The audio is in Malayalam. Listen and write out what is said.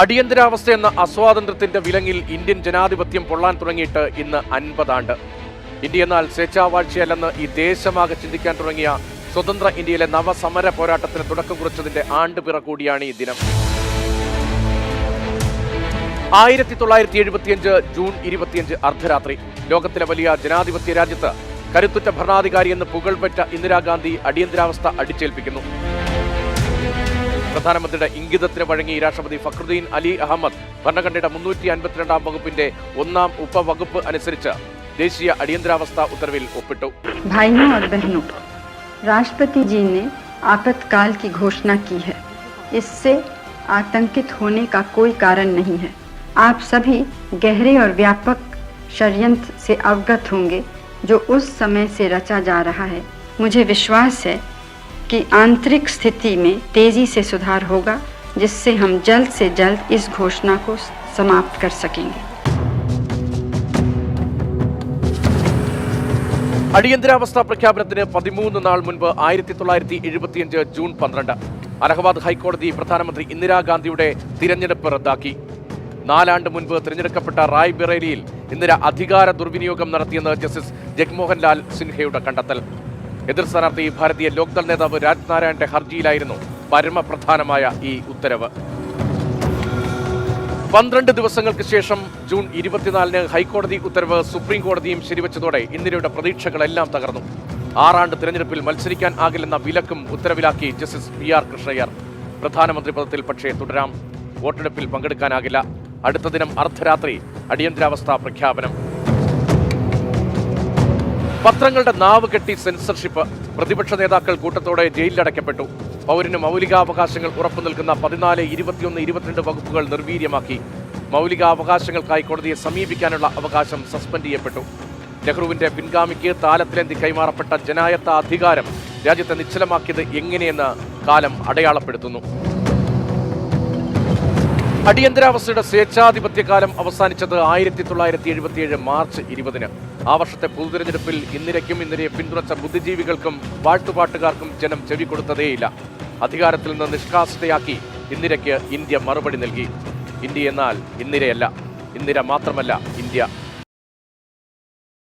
അടിയന്തരാവസ്ഥയെന്ന അസ്വാതന്ത്ര്യത്തിന്റെ വിലങ്ങിൽ ഇന്ത്യൻ ജനാധിപത്യം പൊള്ളാൻ തുടങ്ങിയിട്ട് ഇന്ന് 50 ആണ്ട്. ഇന്ത്യ എന്നാൽ സ്വേച്ഛാവാഴ്ചയല്ലെന്ന് ഈ ദേശമാകെ ചിന്തിക്കാൻ തുടങ്ങിയ സ്വതന്ത്ര ഇന്ത്യയിലെ നവസമര പോരാട്ടത്തിന് തുടക്കം കുറിച്ചതിന്റെ ആണ്ടുപിറ കൂടിയാണ് ഈ ദിനം. 1975 ജൂൺ 25 അർദ്ധരാത്രി ലോകത്തിലെ വലിയ ജനാധിപത്യ രാജ്യത്ത് കരുത്തുറ്റ ഭരണാധികാരി എന്ന് പുകൾപെറ്റ ഇന്ദിരാഗാന്ധി അടിയന്തരാവസ്ഥ അടിച്ചേൽപ്പിക്കുന്നു. പ്രധാനമന്ത്രിയുടെ ഇംഗിതത്തിന് വഴങ്ങി രാഷ്ട്രപതി ഫക്രുദ്ദീൻ അലി അഹമ്മദ് ഭരണഘടനയുടെ 352 വകുപ്പിന്റെ 1-ാം ഉപവകുപ്പ് അനുസരിച്ച് ദേശീയ അടിയന്തരാവസ്ഥ ഉത്തരവിൽ ഒപ്പിട്ടു. भाइयों और बहनों, राष्ट्रपति जी ने आपातकाल की घोषणा की है. इससे आतंकित होने का कोई कारण नहीं है. आप सभी गहरे और व्यापक षड्यंत्र से अवगत होंगे जो उस समय से रचा जा रहा है. मुझे विश्वास है कि आंतरिक स्थिति में तेजी से सुधार होगा, जिससे हम जल्द से जल्द इस घोषणा को समाप्त कर सकेंगे. അടിയന്തരാവസ്ഥാ പ്രഖ്യാപനത്തിന് 13 നാൾ മുൻപ് 1975 ജൂൺ 12 അലഹബാദ് ഹൈക്കോടതി പ്രധാനമന്ത്രി ഇന്ദിരാഗാന്ധിയുടെ തിരഞ്ഞെടുപ്പ് റദ്ദാക്കി. 4 ആണ്ട് മുൻപ് തിരഞ്ഞെടുക്കപ്പെട്ട റായ്ബറേലിയിൽ ഇന്ദിര അധികാര ദുർവിനിയോഗം നടത്തിയെന്ന് ജസ്റ്റിസ് ജഗ്മോഹൻ ലാൽ സിൻഹയുടെ കണ്ടെത്തൽ. എതിർ സ്ഥാനാർത്ഥി ഭാരതീയ ലോക്ദൾ നേതാവ് രാജ്നാരായണന്റെ ഹർജിയിലായിരുന്നു പരമപ്രധാനമായ ഈ ഉത്തരവ്. 12 ദിവസങ്ങൾക്ക് ശേഷം ജൂൺ 24 ഹൈക്കോടതി ഉത്തരവ് സുപ്രീം കോടതിയും ശരിവച്ചതോടെ ഇന്ദിരയുടെ പ്രതീക്ഷകളെല്ലാം തകർന്നു. 6 ആണ്ട് തിരഞ്ഞെടുപ്പിൽ മത്സരിക്കാൻ ആകില്ലെന്ന വിലക്കും ഉത്തരവിലാക്കി ജസ്റ്റിസ് PR കൃഷ്ണയ്യർ. പ്രധാനമന്ത്രി പദത്തിൽ പക്ഷേ തുടരാം, വോട്ടെടുപ്പിൽ പങ്കെടുക്കാനാകില്ല. അടുത്ത ദിനം അർദ്ധരാത്രി അടിയന്തരാവസ്ഥാ പ്രഖ്യാപനം. പത്രങ്ങളുടെ നാവ് കെട്ടി സെൻസർഷിപ്പ്. പ്രതിപക്ഷ നേതാക്കൾ കൂട്ടത്തോടെ ജയിലിലടയ്ക്കപ്പെട്ടു. പൗരന് മൗലികാവകാശങ്ങൾ ഉറപ്പു നിൽക്കുന്ന 14, 21, 22 വകുപ്പുകൾ നിർവീര്യമാക്കി. മൗലികാവകാശങ്ങൾക്കായി കോടതിയെ സമീപിക്കാനുള്ള അവകാശം സസ്പെൻഡ് ചെയ്യപ്പെട്ടു. നെഹ്റുവിന്റെ പിൻഗാമിക്ക് താലത്തിലേന്തി കൈമാറപ്പെട്ട ജനായത്ത അധികാരം രാജ്യത്തെ നിശ്ചലമാക്കിയത് എങ്ങനെയെന്ന് കാലം അടയാളപ്പെടുത്തുന്നു. അടിയന്തരാവസ്ഥയുടെ സ്വേച്ഛാധിപത്യകാലം അവസാനിച്ചത് 1977 മാർച്ച് 20. ആ വർഷത്തെ പൊതുതെരഞ്ഞെടുപ്പിൽ ഇന്ദിരയ്ക്കും ഇന്ദിരയെ പിന്തുണച്ച ബുദ്ധിജീവികൾക്കും വാഴ്ത്തുപാട്ടുകാർക്കും ജനം ചെവി കൊടുത്തതേയില്ല. അധികാരത്തിൽ നിന്ന് നിഷ്കാസിതയാക്കി ഇന്ദിരയ്ക്ക് ഇന്ത്യ മറുപടി നൽകി. ഇന്ത്യ എന്നാൽ ഇന്ദിരയല്ല, ഇന്ദിര മാത്രമല്ല ഇന്ത്യ.